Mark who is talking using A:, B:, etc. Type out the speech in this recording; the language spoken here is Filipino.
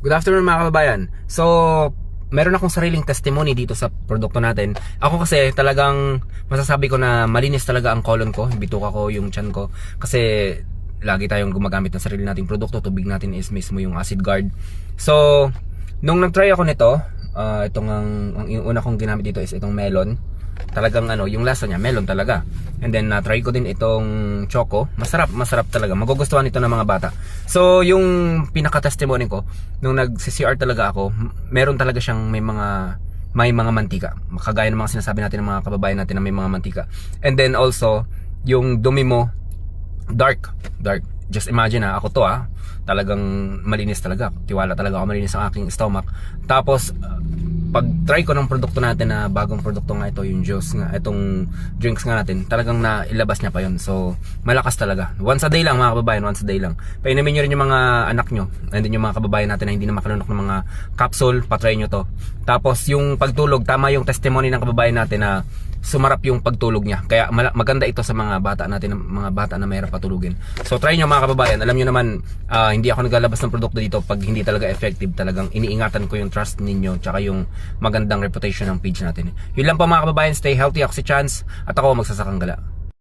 A: Good afternoon mga kababayan. So, meron akong sariling testimony dito sa produkto natin. Ako kasi talagang masasabi ko na malinis talaga ang colon ko, bituka ko, yung tiyan ko. Kasi lagi tayong gumagamit ng sarili nating produkto. Tubig natin is mismo yung Acid Guard. So, nung nag-try ako nito, yung una kong ginamit dito is itong melon. Talagang yung lasa niya melon talaga. And then try ko din itong choco. Masarap talaga. Magugustuhan ito ng mga bata. So yung pinaka-testimony ko nung nag-CCR talaga ako, meron talaga siyang may mga mantika. Kagaya ng mga sinasabi natin ng mga kababayan natin na may mga mantika. And then also yung dumi mo dark. Just imagine ako to talagang malinis talaga. Tiwala talaga ako malinis ang aking stomach. Tapos pag try ko ng produkto natin na bagong produkto nga ito, yung juice nga, itong drinks nga natin, talagang nailabas niya pa yun. So malakas talaga. Once a day lang mga kababayan, once a day lang. Painumin nyo rin yung mga anak nyo, and then yung mga kababayan natin na hindi na makalunok ng mga capsule, patry nyo to. Tapos yung pagtulog, tama yung testimony ng kababayan natin na sumarap yung pagtulog niya. Kaya maganda ito sa mga bata natin, mga bata na mahirap patulugin. So try nyo mga kababayan. Alam nyo naman, hindi ako naglalabas ng produkto dito pag hindi talaga effective. Talagang iniingatan ko yung trust ninyo tsaka yung magandang reputation ng page natin. Yun lang po mga kababayan. Stay healthy. Ako si Chance at ako magsasakang gala.